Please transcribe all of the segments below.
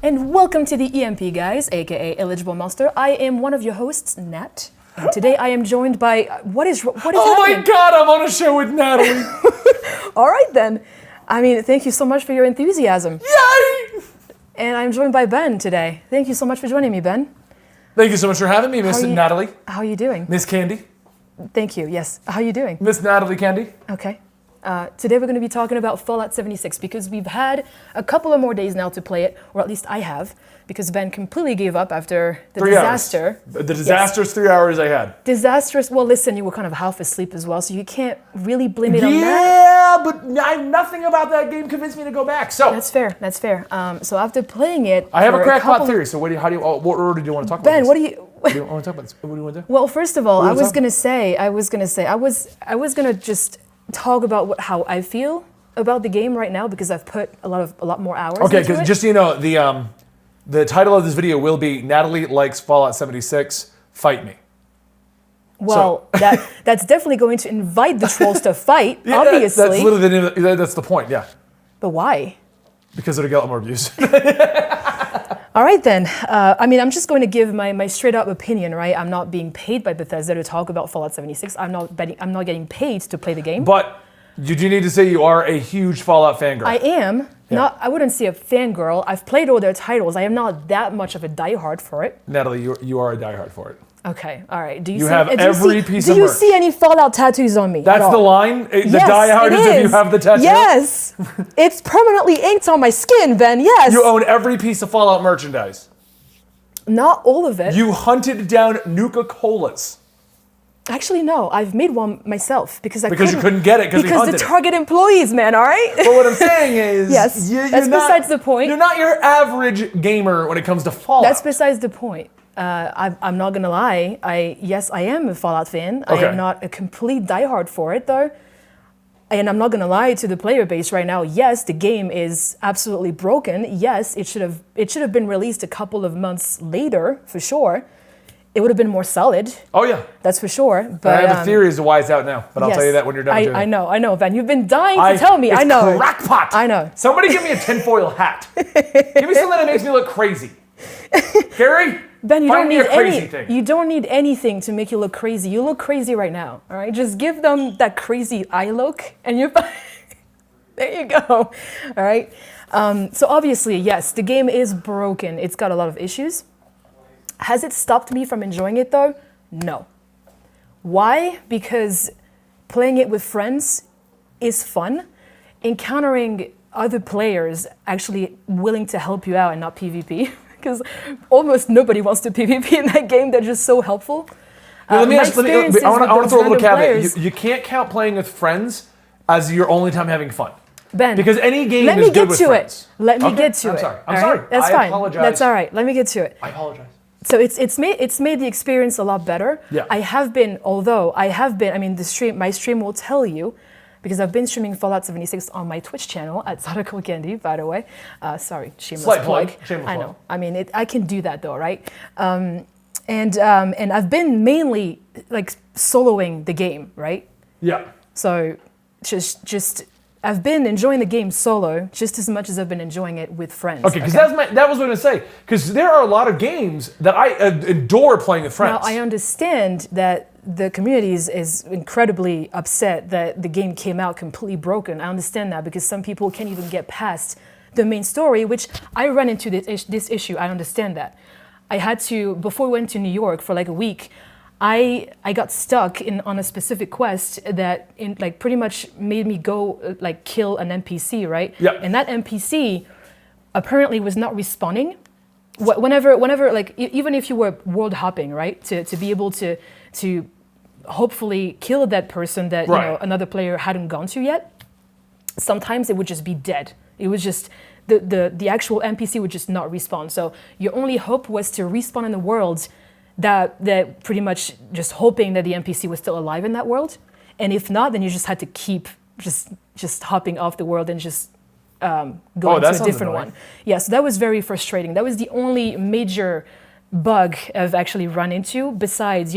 And welcome to the EMP guys, aka Eligible Monster. I am one of your hosts, Nat. And today I am joined by what is oh happening? My God! I'm on a show with Nathalie. All right then. I mean, thank you so much for your enthusiasm. Yay! And I'm joined by Ben today. Thank you so much for joining me, Ben. Thank you so much for having me, Miss Nathalie. How are you doing? Miss Candy. Thank you. Yes. How are you doing? Miss Nathalie Candy. Okay. Today we're going to be talking about Fallout 76 because we've had a couple of more days now to play it, or at least I have, because Ben completely gave up after the 3 disaster. Hours. The disastrous 3 hours I had. Disastrous. Well, listen, you were kind of half asleep as well, so you can't really blame it on that. Yeah, but nothing about that game convinced me to go back. So that's fair. That's fair. So after playing it, I have a crackpot theory. So what order do you want to talk about? Ben, this? what do you want to talk about? This? What do you want to do? Well, first of all, I was gonna just talk about how I feel about the game right now because I've put a lot more hours. Okay, because just so you know, the title of this video will be Nathalie likes Fallout 76. Fight me. Well, that's definitely going to invite the trolls to fight. Yeah, obviously, that's literally that's the point. Yeah. But why? Because it'll get a lot more views. All right then. I mean, I'm just going to give my straight up opinion, right? I'm not being paid by Bethesda to talk about Fallout 76. I'm not getting paid to play the game. But you do need to say you are a huge Fallout fangirl. I am. Yeah. I wouldn't say a fangirl. I've played all their titles. I am not that much of a diehard for it. Nathalie, you are a diehard for it. Okay, all right. Do you have every piece of merch. Do you merch. See any Fallout tattoos on me? That's the line? The diehard is if you have the tattoo? Yes. It's permanently inked on my skin, Ben, yes. You own every piece of Fallout merchandise. Not all of it. You hunted down Nuka-Colas. Actually, no. I've made one myself because you couldn't get it because the Target employees, man, all right? But what I'm saying is... yes, that's besides the point. You're not your average gamer when it comes to Fallout. That's besides the point. I'm not gonna lie. Yes, I am a Fallout fan. Okay. I am not a complete diehard for it, though. And I'm not gonna lie to the player base right now. Yes, the game is absolutely broken. Yes, it should have been released a couple of months later, for sure. It would have been more solid. Oh yeah, that's for sure. But I have a theory as to why it's out now. But I'll tell you that when you're done. I know, Ben. You've been dying to tell me. I know. Crackpot. I know. Somebody give me a tinfoil hat. Give me something that makes me look crazy. Gary. Ben, you don't don't need anything to make you look crazy. You look crazy right now, all right? Just give them that crazy eye look and you're fine. There you go, all right? So obviously, yes, the game is broken. It's got a lot of issues. Has it stopped me from enjoying it though? No. Why? Because playing it with friends is fun. Encountering other players actually willing to help you out and not PvP. Because almost nobody wants to PvP in that game. They're just so helpful. I want to throw a little caveat. You can't count playing with friends as your only time having fun. Ben, because any game is good with friends. Let me get to it. I'm sorry. That's fine. I apologize. That's all right. Let me get to it. I apologize. So it's made the experience a lot better. Yeah. I mean, my stream will tell you, because I've been streaming Fallout 76 on my Twitch channel at Sadako Candy, by the way. Sorry, shameless plug. I know. I mean, I can do that though, right? And I've been mainly like soloing the game, right? Yeah. So just I've been enjoying the game solo just as much as I've been enjoying it with friends. Okay, because that was what I was going to say. Because there are a lot of games that I adore playing with friends. Now, I understand that the community is incredibly upset that the game came out completely broken. I understand that because some people can't even get past the main story, which I run into this issue. I understand that. I had to, before we went to New York for like a week, I got stuck on a specific quest that pretty much made me go kill an NPC, right? Yeah. And that NPC apparently was not respawning. Whenever even if you were world hopping, right? To be able to hopefully kill that person that another player hadn't gone to yet, sometimes it would just be dead. It was just the actual NPC would just not respawn. So your only hope was to respawn in the world that pretty much just hoping that the NPC was still alive in that world. And if not, then you just had to keep just hopping off the world and just going to a different one. Yeah, so that was very frustrating. That was the only major bug I've actually run into besides,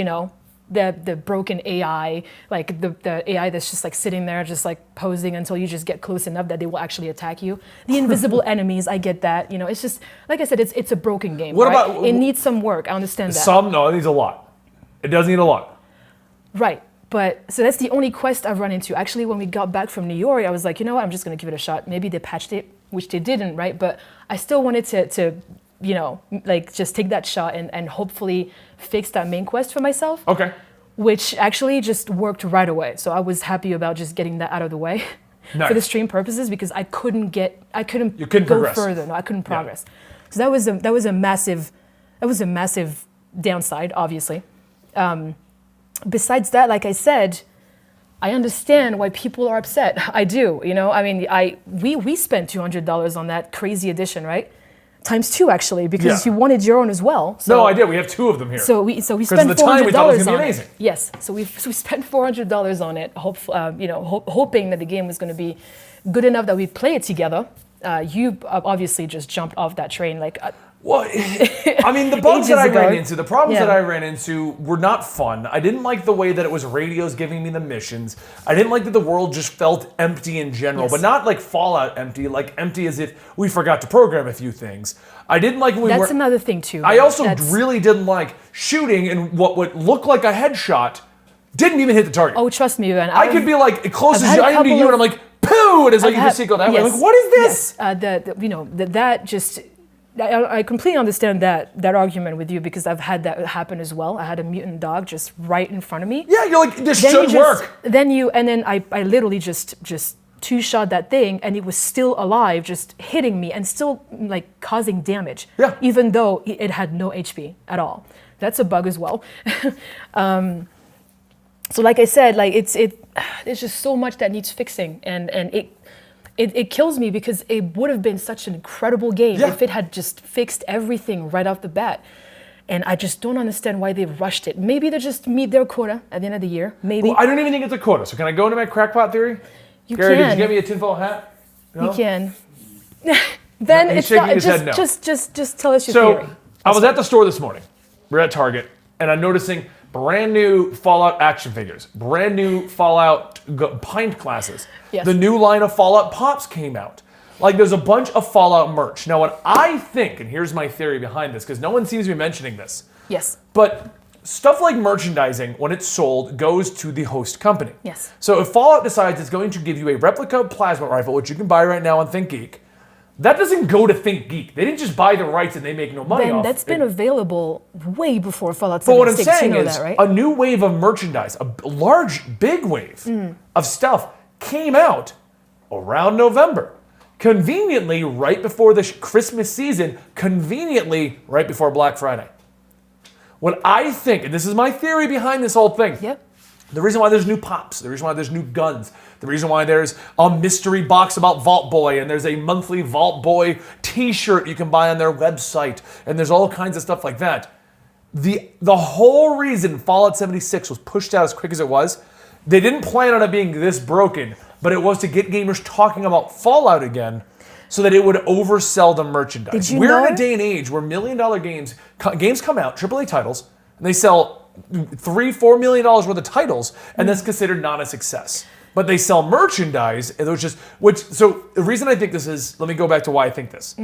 the broken AI, like the AI that's just like sitting there, just like posing until you just get close enough that they will actually attack you. The invisible enemies, I get that. You know, it's just like I said, it's a broken game. What right? about it needs some work? I understand that. No, it needs a lot. It does need a lot. Right. But so that's the only quest I've run into. Actually, when we got back from New York, I was like, you know what, I'm just gonna give it a shot. Maybe they patched it, which they didn't, right? But I still wanted to you know, like just take that shot and hopefully fix that main quest for myself. Okay. Which actually just worked right away. So I was happy about just getting that out of the way nice. for the stream purposes because I couldn't go progress. further. No, I couldn't progress. So that was a massive downside, obviously. Besides that, like I said, I understand why people are upset. I do, you know. I mean, we spent $200 on that crazy edition, right? Times 2 actually, because you wanted your own as well. So, no, I did. We have 2 of them here. So we spent $400 time we thought it was on gonna be amazing. it. Yes, so we spent $400 on it, hoping that the game was going to be good enough that we play it together. You obviously just jumped off that train like. Well, I mean, the bugs that I ran into, the problems that I ran into were not fun. I didn't like the way that it was radios giving me the missions. I didn't like that the world just felt empty in general, but not like Fallout empty, like empty as if we forgot to program a few things. I didn't like when That's another thing too. I also really didn't like shooting and what would look like a headshot didn't even hit the target. Oh, trust me, man. I could be like, it closes I am to you, and I'm like, poo! And it's like, you just see it go that way. I'm like, what is this? Yes. I completely understand that argument with you because I've had that happen as well. I had a mutant dog just right in front of me. Yeah, you're like, this should work. Then I literally just 2-shot that thing and it was still alive, just hitting me and still like causing damage. Yeah. Even though it had no HP at all. That's a bug as well. So like I said, like there's just so much that needs fixing and it kills me because it would have been such an incredible game if it had just fixed everything right off the bat. And I just don't understand why they rushed it. Maybe they just meet their quota at the end of the year. Maybe. Well, I don't even think it's a quota. So can I go into my crackpot theory? Gary, did you get me a tinfoil hat? No? You can. Then He's it's shaking not, his head no. just tell us your theory. I was at the store this morning. We're at Target, and I'm noticing brand new Fallout action figures, brand new Fallout pint glasses. Yes. The new line of Fallout Pops came out. Like, there's a bunch of Fallout merch. Now, what I think, and here's my theory behind this, because no one seems to be mentioning this. Yes. But stuff like merchandising, when it's sold, goes to the host company. Yes. So if Fallout decides it's going to give you a replica plasma rifle, which you can buy right now on ThinkGeek, that doesn't go to ThinkGeek. They didn't just buy the rights and they make no money off. That's been available way before Fallout 76. But what I'm saying is, that, right? a new wave of merchandise, a large, big wave of stuff came out around November. Conveniently, right before the Christmas season, conveniently, right before Black Friday. What I think, and this is my theory behind this whole thing, the reason why there's new pops, the reason why there's new guns, the reason why there's a mystery box about Vault Boy, and there's a monthly Vault Boy t-shirt you can buy on their website, and there's all kinds of stuff like that. The whole reason Fallout 76 was pushed out as quick as it was, they didn't plan on it being this broken, but it was to get gamers talking about Fallout again so that it would oversell the merchandise. We're in a day and age where $1 million games come out, AAA titles, and they sell $3-4 million worth of titles, and that's considered not a success. But they sell merchandise, and so the reason I think this is, let me go back to why I think this.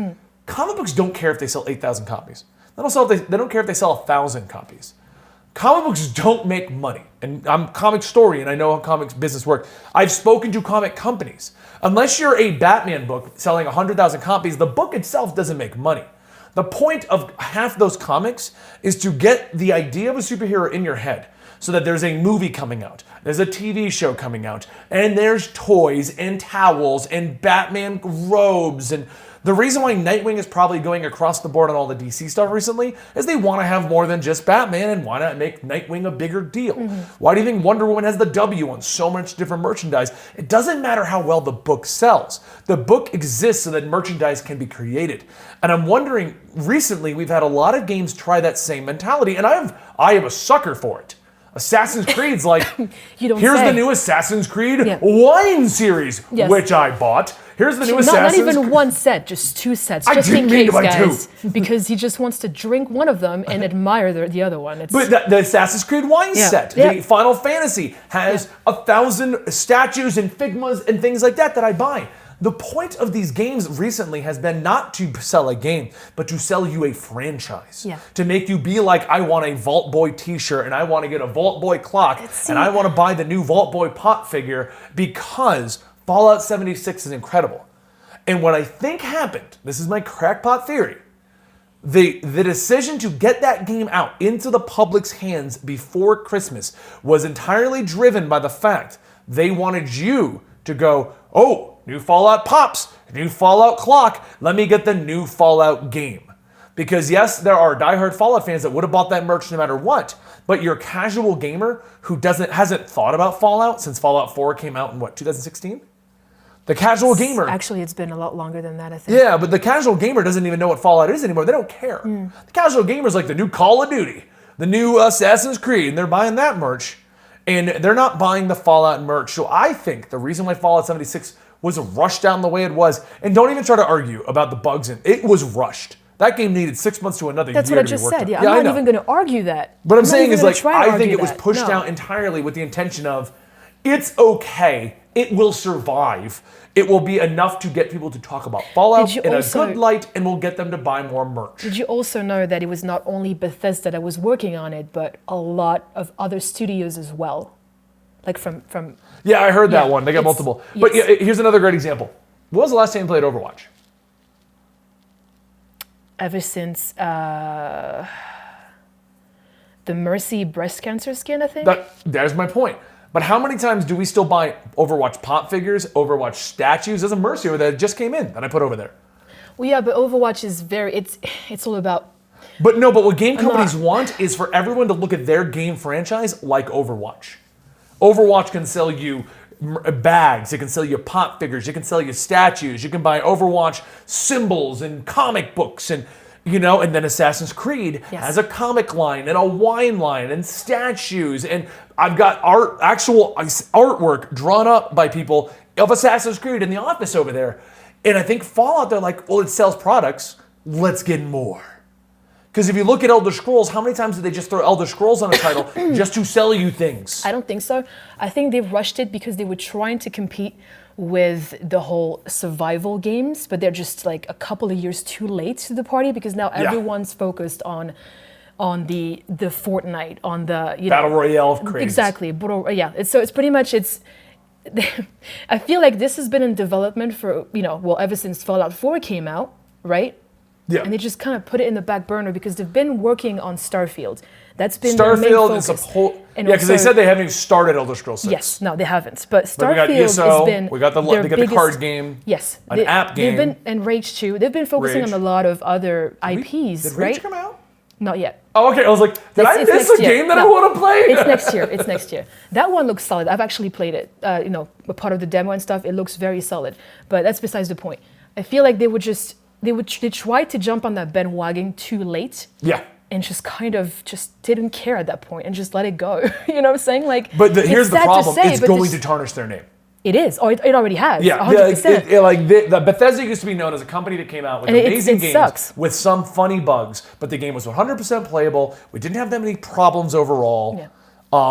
Comic books don't care if they sell 8,000 copies. They don't care if they sell 1,000 copies. Comic books don't make money. And I'm a comic story, and I know how comics business work. I've spoken to comic companies. Unless you're a Batman book selling 100,000 copies, the book itself doesn't make money. The point of half those comics is to get the idea of a superhero in your head so that there's a movie coming out, there's a TV show coming out, and there's toys and towels and Batman robes. And the reason why Nightwing is probably going across the board on all the DC stuff recently is they want to have more than just Batman, and why not make Nightwing a bigger deal? Why do you think Wonder Woman has the W on so much different merchandise? It doesn't matter how well the book sells. The book exists so that merchandise can be created. And I'm wondering, recently we've had a lot of games try that same mentality, and I am a sucker for it. Assassin's Creed's like, here's the new Assassin's Creed wine series, which I bought. Here's the new Not Assassin's even one set, just 2 sets, I just in didn't mean to case, buy guys. Because he just wants to drink one of them and admire the other one. It's, But the Assassin's Creed wine set, the Final Fantasy has 1,000 statues and Figmas and things like that I buy. The point of these games recently has been not to sell a game, but to sell you a franchise. Yeah. To make you be like, I want a Vault Boy t-shirt and I want to get a Vault Boy clock and I want to buy the new Vault Boy pop figure because Fallout 76 is incredible. And what I think happened, this is my crackpot theory, the decision to get that game out into the public's hands before Christmas was entirely driven by the fact they wanted you to go, oh, new Fallout pops, new Fallout clock, let me get the new Fallout game. Because yes, there are diehard Fallout fans that would have bought that merch no matter what, but your casual gamer who hasn't thought about Fallout since Fallout 4 came out in 2016? The casual gamer... Actually, it's been a lot longer than that, I think. Yeah, but the casual gamer doesn't even know what Fallout is anymore. They don't care. The casual gamer's like the new Call of Duty, the new Assassin's Creed, and they're buying that merch. And they're not buying the Fallout merch. So I think the reason why Fallout 76 was rushed down the way it was, and don't even try to argue about the bugs in it, was rushed. That game needed 6 months to another year to be worked on. That's what I just said. Yeah, I'm not even going to argue that. But I'm saying is like, I think it was pushed out entirely with the intention of, it's okay, it will survive. It will be enough to get people to talk about Fallout in a good light, and we'll get them to buy more merch. Did you also know that it was not only Bethesda that was working on it, but a lot of other studios as well? Like from Yeah, I heard that one. They got multiple. Yes. But here's another great example. When was the last time you played Overwatch? Ever since the Mercy breast cancer skin, I think. There's my point. But how many times do we still buy Overwatch pop figures, Overwatch statues? There's a Mercy over there that just came in that I put over there. Well, yeah, but Overwatch is it's all about... But no, but what game companies want is for everyone to look at their game franchise like Overwatch. Overwatch can sell you bags, it can sell you pop figures, it can sell you statues, you can buy Overwatch symbols and comic books and and then Assassin's Creed has a comic line and a wine line and statues, and I've got actual artwork drawn up by people of Assassin's Creed in the office over there. And I think Fallout, they're like, well, it sells products, let's get more. Because if you look at Elder Scrolls, how many times did they just throw Elder Scrolls on a title just to sell you things? I don't think so. I think they rushed it because they were trying to compete with the whole survival games, but they're just like a couple of years too late to the party because now everyone's focused on the Fortnite, on the Battle Royale craze. Exactly. So it's pretty much I feel like this has been in development for ever since Fallout 4 came out, right? Yeah. And they just kind of put it in the back burner because they've been working on Starfield. That's been their main focus. Is a whole... because they said they haven't even started Elder Scrolls 6. Yes, no, they haven't. But Starfield we got ESO, has been we got the card game. Yes. An app game. And Rage 2. They've been focusing on a lot of other IPs, did right? Rage come out? Not yet. Oh, okay. I was like, did I miss a game that I want to play? It's next year. That one looks solid. I've actually played it. A part of the demo and stuff. It looks very solid. But that's besides the point. I feel like they tried to jump on that bandwagon too late. Yeah. And just kind of just didn't care at that point and just let it go. You know what I'm saying? Like, but here's the problem. It's going to tarnish their name. It is. Oh, it already has. Yeah, 100%. The Bethesda used to be known as a company that came out with amazing games with some funny bugs, but the game was 100% playable. We didn't have that many problems overall. Yeah.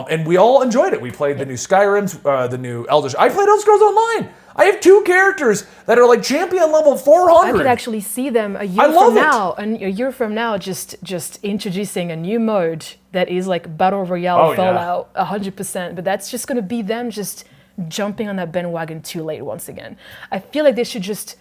And we all enjoyed it. We played the new Skyrims, the new Elder Scrolls. I played Elder Scrolls Online. I have 2 characters that are like champion level 400. I could actually see them a year from now, just introducing a new mode that is like Battle Royale Fallout 100%. But that's just going to be them just jumping on that bandwagon too late once again. I feel like they should just...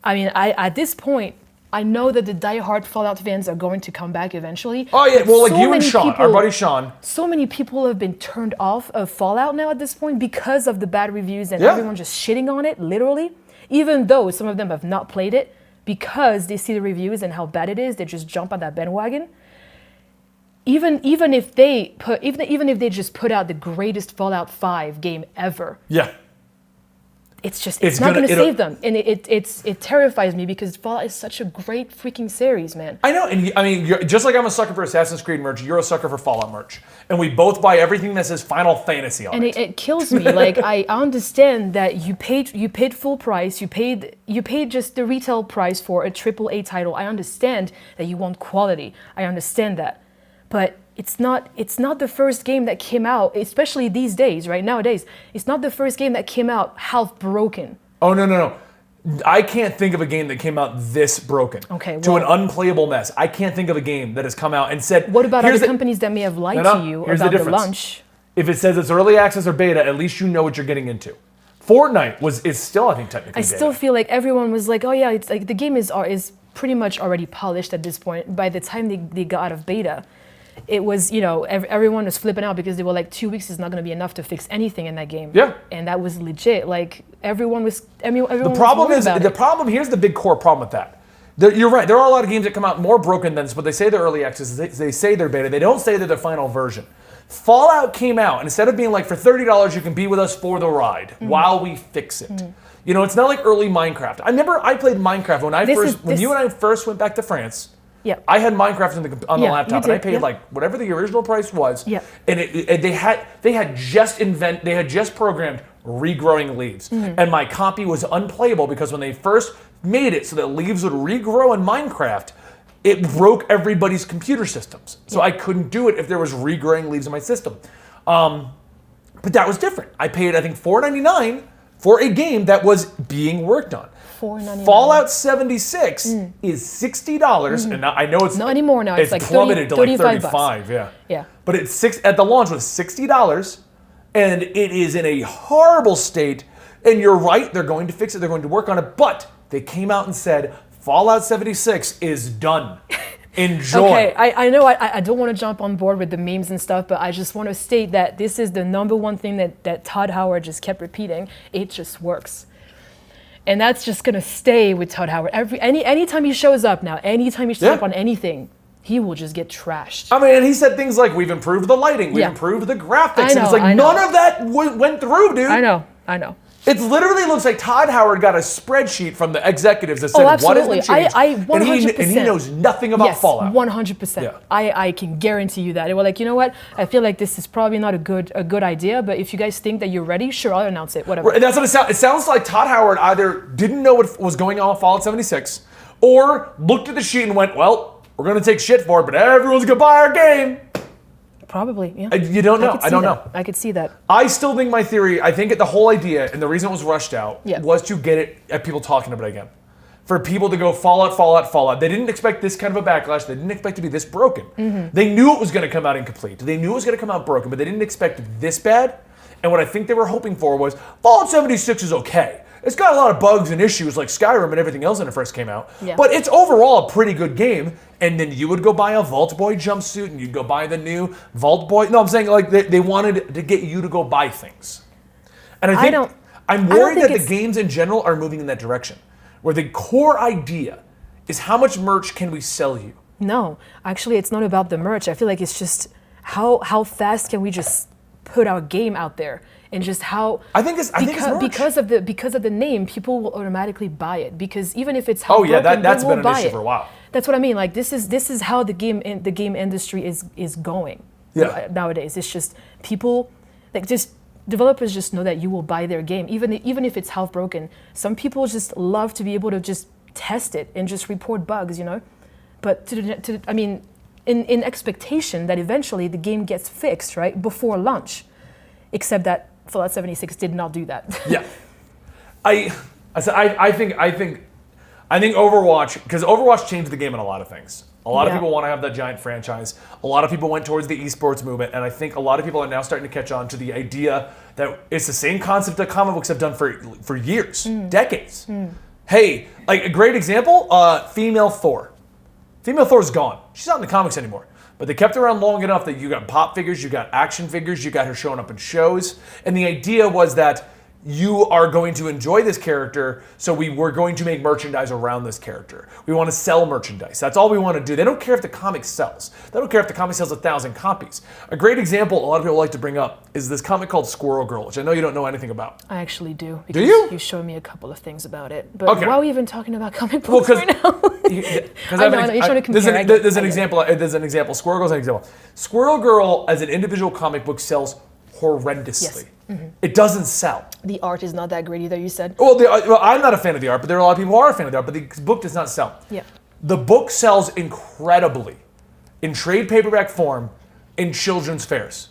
at this point, I know that the diehard Fallout fans are going to come back eventually. Oh yeah, well, like you and Sean, our buddy Sean. So many people have been turned off of Fallout now at this point because of the bad reviews and everyone just shitting on it, literally. Even though some of them have not played it, because they see the reviews and how bad it is, they just jump on that bandwagon. Even if they just put out the greatest Fallout 5 game ever. Yeah. it's not going to save them, and it terrifies me because Fallout is such a great freaking series, man. I know, and I mean, just like I'm a sucker for Assassin's Creed merch, you're a sucker for Fallout merch, and we both buy everything that says Final Fantasy on it. And it kills me. Like I understand that you paid full price, you paid just the retail price for a AAA title. I understand that you want quality. I understand that, but it's not the first game that came out, especially these days, right? Nowadays, it's not the first game that came out half broken. Oh, no. I can't think of a game that came out this broken. Okay, to an unplayable mess. I can't think of a game that has come out and said... What about other companies that may have lied to you about the launch? If it says it's early access or beta, at least you know what you're getting into. Fortnite is still, I think, technically beta. I still feel like everyone was like, oh yeah, it's like the game is pretty much already polished at this point. By the time they got out of beta, it was, everyone was flipping out because they were like, 2 weeks is not going to be enough to fix anything in that game. Yeah. And that was legit. Like, everyone was the problem was is, here's the big core problem with that. You're right, there are a lot of games that come out more broken than this, but they say they're early access, they say they're beta, they don't say they're the final version. Fallout came out, and instead of being like, for $30, you can be with us for the ride while we fix it. It's not like early Minecraft. I remember I played Minecraft when you and I first went back to France. Yeah. I had Minecraft on the laptop, and I paid like whatever the original price was. Yeah. And they had just programmed regrowing leaves, and my copy was unplayable because when they first made it so that leaves would regrow in Minecraft, it broke everybody's computer systems. So I couldn't do it if there was regrowing leaves in my system. But that was different. I paid I think $4.99 for a game that was being worked on. $4.99. Fallout 76 is $60, and I know it's not anymore now. It's like plummeted 30, to like $35. Yeah. But it's at the launch was $60, and it is in a horrible state. And you're right, they're going to fix it. They're going to work on it. But they came out and said Fallout 76 is done. Enjoy. Okay, I know I don't want to jump on board with the memes and stuff, but I just want to state that this is the number one thing that Todd Howard just kept repeating. It just works. And that's just going to stay with Todd Howard. Anytime he shows up now, anytime he shows up on anything, he will just get trashed. I mean, and he said things like, we've improved the lighting, we've improved the graphics. And it's like, none of that went through, dude. I know. It literally looks like Todd Howard got a spreadsheet from the executives that said, what has been changed? I 100%. And he knows nothing about Fallout. 100%. Yeah. I can guarantee you that. They were like, you know what? I feel like this is probably not a good idea, but if you guys think that you're ready, sure, I'll announce it, whatever. And that's what it sounds. It sounds like Todd Howard either didn't know what was going on with Fallout 76, or looked at the sheet and went, well, we're going to take shit for it, but everyone's going to buy our game. Probably, yeah. You don't know. I don't know. I could see that. I still think I think the whole idea, and the reason it was rushed out, was to get people talking about it again. For people to go Fallout. They didn't expect this kind of a backlash. They didn't expect it to be this broken. They knew it was going to come out incomplete. They knew it was going to come out broken, but they didn't expect this bad. And what I think they were hoping for was, Fallout 76 is okay. It's got a lot of bugs and issues like Skyrim and everything else when it first came out. Yeah. But it's overall a pretty good game. And then you would go buy a Vault Boy jumpsuit and you'd go buy the new Vault Boy. No, I'm saying like they wanted to get you to go buy things. And I'm worried that the games in general are moving in that direction. Where the core idea is how much merch can we sell you? No, actually it's not about the merch. I feel like it's just how fast can we just put our game out there. And just how it's because of the name, people will automatically buy it because even if it's broken, that's been an issue for a while. That's what I mean. Like this is how the game industry is going nowadays. It's just people developers just know that you will buy their game even if it's half broken. Some people just love to be able to just test it and just report bugs, But in expectation that eventually the game gets fixed right before launch, except that Fallout 76 did not do that. Yeah, I think Overwatch, because Overwatch changed the game in a lot of things. A lot of people want to have that giant franchise. A lot of people went towards the esports movement, and I think a lot of people are now starting to catch on to the idea that it's the same concept that comic books have done for years, decades. Hey, like a great example, female Thor. Female Thor's gone. She's not in the comics anymore. But they kept her around long enough that you got pop figures, you got action figures, you got her showing up in shows. And the idea was that you are going to enjoy this character, so we're going to make merchandise around this character. We want to sell merchandise. That's all we want to do. They don't care if the comic sells. They don't care if the comic sells 1,000 copies. A great example a lot of people like to bring up is this comic called Squirrel Girl, which I know you don't know anything about. I actually do. Do you? You showed me a couple of things about it. But Okay. why are we even talking about comic books right now? I know, you're trying to compare. There's an example. Squirrel Girl's an example. Squirrel Girl, as an individual comic book, sells horrendously. Yes. Mm-hmm. It doesn't sell. The art is not that great either, you said? Well, I'm not a fan of the art, but there are a lot of people who are a fan of the art, but the book does not sell. Yeah. The book sells incredibly in trade paperback form in children's fairs.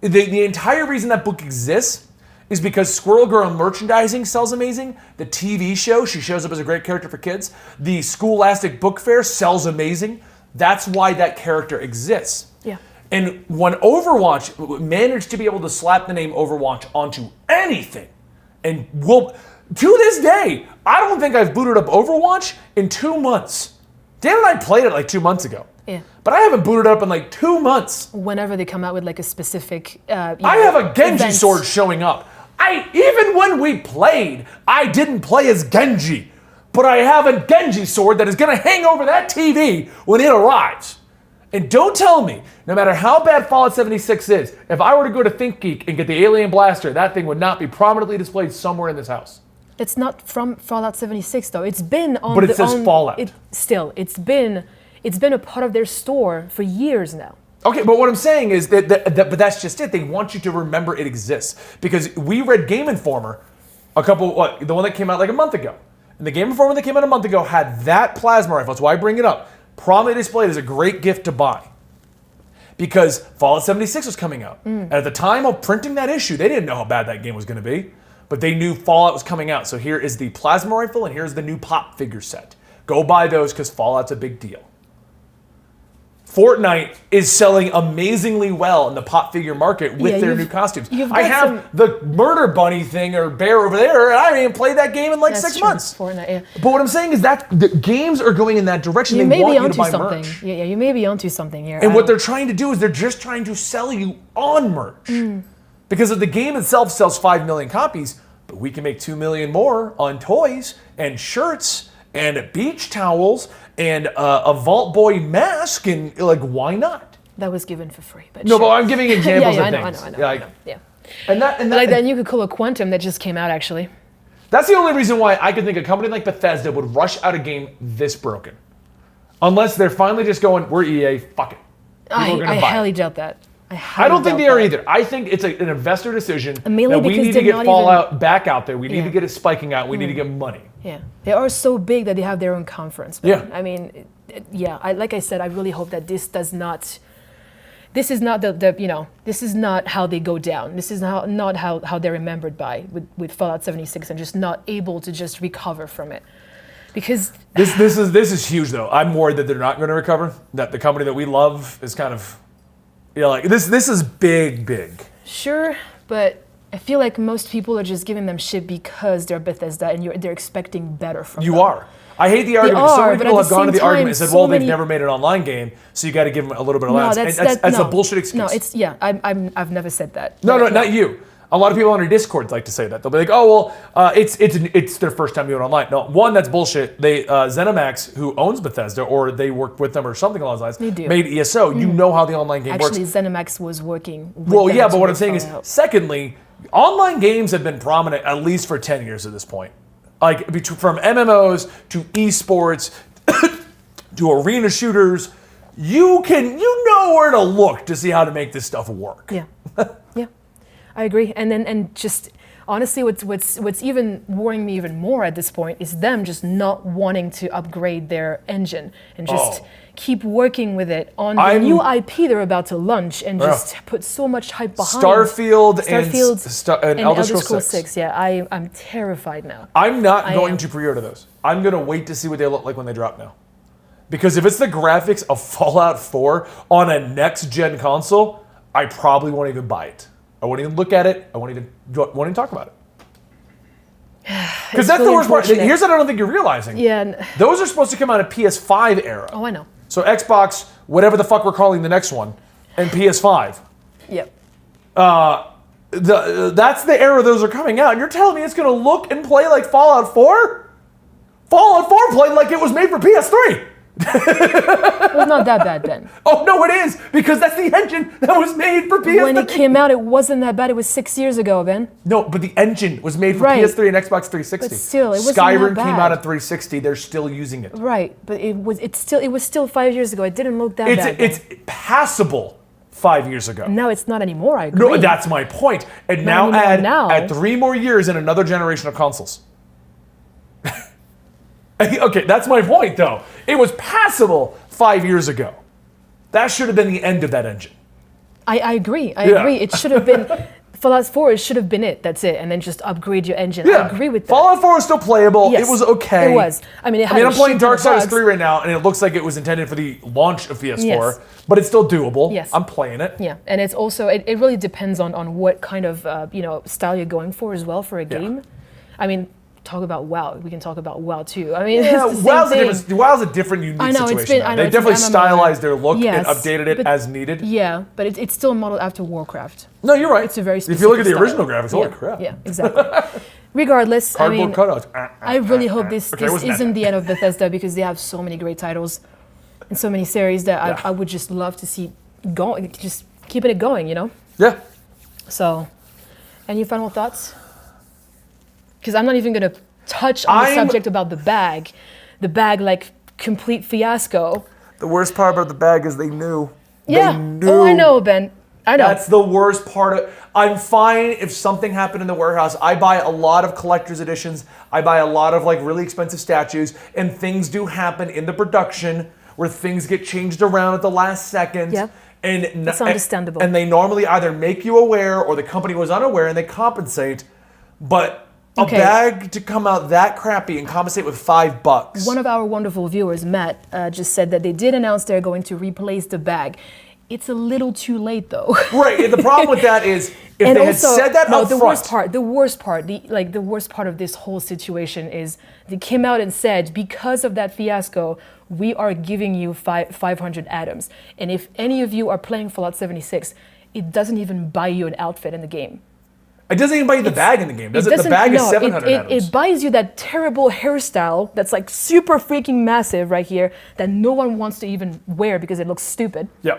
The entire reason that book exists is because Squirrel Girl merchandising sells amazing. The TV show, she shows up as a great character for kids. The Scholastic Book Fair sells amazing. That's why that character exists. Yeah. And when Overwatch managed to be able to slap the name Overwatch onto anything, and to this day, I don't think I've booted up Overwatch in 2 months. Dan and I played it like 2 months ago. Yeah. But I haven't booted it up in like 2 months. Whenever they come out with like a specific I have a Genji event. sword showing up. Even when we played, I didn't play as Genji. But I have a Genji sword that is going to hang over that TV when it arrives. And don't tell me, no matter how bad Fallout 76 is, if I were to go to ThinkGeek and get the Alien Blaster, that thing would not be prominently displayed somewhere in this house. It's not from Fallout 76 though. It's been on. But it says Fallout. It's been a part of their store for years now. Okay, but what I'm saying is but that's just it. They want you to remember it exists. Because we read Game Informer the one that came out like a month ago. And the Game Informer that came out a month ago had that plasma rifle. That's why I bring it up. Prominently displayed as a great gift to buy. Because Fallout 76 was coming out. And at the time of printing that issue, they didn't know how bad that game was going to be. But they knew Fallout was coming out. So here is the plasma rifle and here's the new pop figure set. Go buy those because Fallout's a big deal. Fortnite is selling amazingly well in the pop figure market with their new costumes. I have the murder bunny thing or bear over there, and I haven't even played that game in like 6 months. Fortnite, yeah. But what I'm saying is that the games are going in that direction. They want you to buy merch. Yeah, you may be onto something here. And what they're trying to do is they're just trying to sell you on merch. Because if the game itself sells 5 million copies, but we can make 2 million more on toys and shirts and beach towels and a Vault Boy mask, and like, why not? That was given for free. But no, sure. but I'm giving examples of I things. know. Yeah. And like that Nuka Cola Quantum that just came out, actually. That's the only reason why I could think a company like Bethesda would rush out a game this broken. Unless they're finally just going, we're EA, fuck it. I highly doubt that. I don't think they are either. I think it's an investor decision mainly that we because need to get Fallout back out there. We need to get it spiking out. We need to get money. Yeah, they are so big that they have their own conference. Yeah. I mean, like I said, I really hope that this is not this is not how they go down. This is not how they're remembered by with Fallout 76 and just not able to just recover from it. Because this is huge though. I'm worried that they're not going to recover. That the company that we love is kind of like this is big. Sure, but I feel like most people are just giving them shit because they're Bethesda and they're expecting better from them. You are. I hate the argument. So many people have gone to the argument and said, well, they've never made an online game, so you got to give them a little bit of allowance. That's a bullshit excuse. No, I've never said that. No, not you. A lot of people on our Discord like to say that. They'll be like, oh, well, it's their first time doing it online. No, one, that's bullshit. They ZeniMax, who owns Bethesda, or they worked with them or something along those lines, made ESO. You know how the online game works. Actually, ZeniMax was working with Well, them yeah, to but what I'm make saying is, Fallout. secondly, online games have been prominent at least for 10 years at this point. Like, from MMOs to esports to arena shooters, you know where to look to see how to make this stuff work. Yeah. I agree, and just honestly, what's even worrying me even more at this point is them just not wanting to upgrade their engine and just keep working with it on the new IP they're about to launch and just put so much hype behind Starfield and Elder Scrolls 6. Yeah, I'm terrified now. I'm not going to pre-order those. I'm going to wait to see what they look like when they drop now. Because if it's the graphics of Fallout 4 on a next-gen console, I probably won't even buy it. I won't even look at it. I won't even talk about it. Because that's really the worst part. unfortunate. Here's what I don't think you're realizing. Yeah. Those are supposed to come out of PS5 era. Oh, I know. So Xbox, whatever the fuck we're calling the next one, and PS5. Yep. That's the era those are coming out, and you're telling me it's going to look and play like Fallout 4? Fallout 4 played like it was made for PS3. It was not that bad then. Oh, no, it is, because that's the engine that was made for PS3. When it came out, it wasn't that bad. It was 6 years ago, Ben. No, but the engine was made for Right. PS3 and Xbox 360. But still, it wasn't Skyrim that came bad. out at 360. They're still using it. Right, but it was still 5 years ago. It didn't look that bad. It's passable 5 years ago. Now it's not anymore, I agree. No, that's my point. And now add 3 more years and another generation of consoles. Okay, that's my point, though. It was passable 5 years ago. That should have been the end of that engine. I agree. I agree. It should have been Fallout 4. It should have been it. That's it. And then just upgrade your engine. Yeah. I agree with that. Fallout 4 was still playable. Yes, it was okay. It was. I mean, I'm playing Darksiders bugs. 3 right now, and it looks like it was intended for the launch of PS4, Yes. but it's still doable. Yes. I'm playing it. Yeah, and it's also it really depends on what kind of style you're going for as well for a game. I mean, talk about WoW. We can talk about WoW too. I mean, Yeah, it's the same thing. WoW's a different, unique I know, it's situation. been- I know, They it's definitely an MMO. stylized their look Yes, and updated it but- as needed. Yeah, but it's still modeled after Warcraft. No, you're right. It's a very If you look at the specific original style. graphics, holy Yeah, crap. Yeah, exactly. Regardless, I Cardboard mean, cutouts. I really hope this Okay, it wasn't isn't that the end of Bethesda because they have so many great titles and so many series that Yeah. I would just love to see going, just keeping it going, Yeah. So, any final thoughts? Because I'm not even going to touch on the I'm- subject about the bag. The bag, like, complete fiasco. The worst part about the bag is they knew. Yeah. They knew. Oh, I know, Ben. I know. That's the worst part of. I'm fine if something happened in the warehouse. I buy a lot of collector's editions. I buy a lot of like really expensive statues, and things do happen in the production where things get changed around at the last second. Yeah. And That's understandable. And they normally either make you aware or the company was unaware and they compensate. But a Okay. bag to come out that crappy and compensate with $5. One of our wonderful viewers, Matt, just said that they did announce they're going to replace the bag. It's a little too late, though. Right. And the problem with that is if And they also, had said that no, up the front. worst part, the worst part of this whole situation is they came out and said, because of that fiasco, we are giving you 500 atoms. And if any of you are playing Fallout 76, it doesn't even buy you an outfit in the game. It doesn't even buy you the bag in the game, does it? The doesn't- bag is no, 700 atoms. It buys you that terrible hairstyle that's like super freaking massive right here that no one wants to even wear because it looks stupid. Yeah.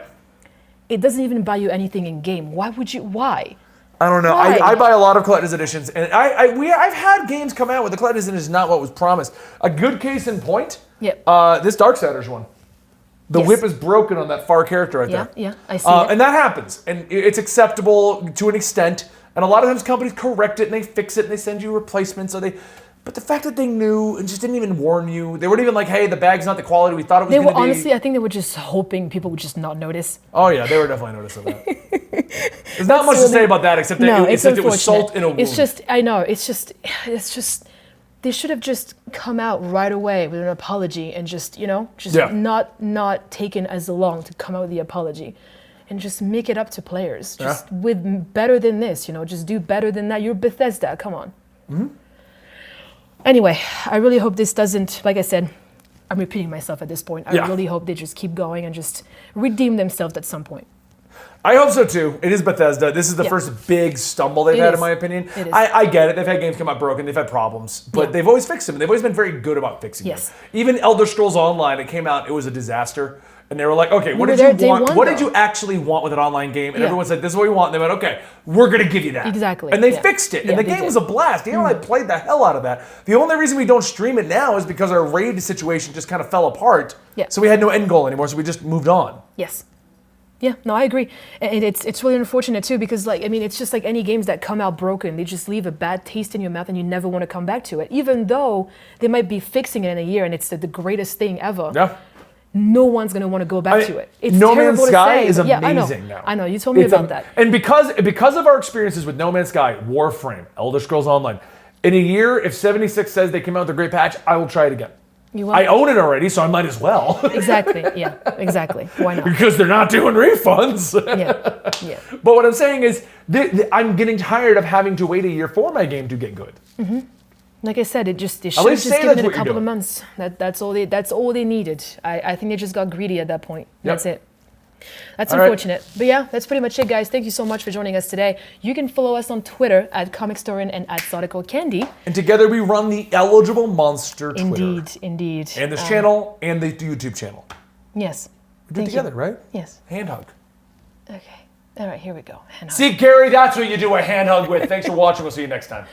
It doesn't even buy you anything in game. Why would you? Why? I don't know. Why? I buy a lot of collector's editions, and I've had games come out where the collector's edition is not what was promised. A good case in point. Yep. This Darksiders one. The Yes. whip is broken on that far character right Yeah, there. yeah, I see it. And that happens, and it's acceptable to an extent. And a lot of times companies correct it and they fix it and they send you replacements. But the fact that they knew and just didn't even warn you, they weren't even like, "Hey, the bag's not the quality we thought it was They going were to be." honestly, I think they were just hoping people would just not notice. Oh yeah, they were definitely noticing that. There's not much to say about that except that No, it, it's except it was unfortunate. salt in a wound. It's just, I know, it's just, they should have just come out right away with an apology and just, Yeah. not taken as long to come out with the apology. And just make it up to players. Just with better than this, just do better than that. You're Bethesda, come on. Mm-hmm. Anyway, I really hope this doesn't, like I said, I'm repeating myself at this point. I Yeah. really hope they just keep going and just redeem themselves at some point. I hope so too. It is Bethesda. This is the Yeah. first big stumble they've It had, is. in my opinion. It is. I get it. They've had games come out broken. They've had problems, but Yeah. they've always fixed them. They've always been very good about fixing Yes. them. Even Elder Scrolls Online, it came out, it was a disaster. And they were like, okay, what were did there you day want? one, What did though. you actually want with an online game? And Yeah. everyone said, this is what we want. And they went, okay, we're going to give you that. Exactly, And they yeah. fixed it. Yeah, And the they game did. was a blast. You know, I played the hell out of that. The only reason we don't stream it now is because our raid situation just kind of fell apart. Yeah. So we had no end goal anymore. So we just moved on. Yes. Yeah, no, I agree. And it's really unfortunate too because it's just like any games that come out broken, they just leave a bad taste in your mouth and you never want to come back to it. Even though they might be fixing it in a year and it's the greatest thing ever. Yeah. No one's going to want to go back to it. It's No Man's terrible to Sky say, is but yeah, amazing now. I know. You told me about that. And because of our experiences with No Man's Sky, Warframe, Elder Scrolls Online, in a year, if 76 says they came out with a great patch, I will try it again. You will? I own it already, so I might as well. Exactly. Yeah, exactly. Why not? Because they're not doing refunds. Yeah. Yeah. But what I'm saying is, I'm getting tired of having to wait a year for my game to get good. Like I said, they should have least just say given that's it a what you're couple of doing. months. That's all they needed. I think they just got greedy at that point. Yep. That's it. That's All right. unfortunate. But yeah, that's pretty much it, guys. Thank you so much for joining us today. You can follow us on Twitter at ComicStorian and at Nautical Candy. And together we run the Eligible Monster Twitter. Indeed. And this channel and the YouTube channel. Yes. We do it together, right? Yes. Hand hug. Okay. All right, here we go. See, Gary, that's what you do a hand hug with. Thanks for watching. We'll see you next time.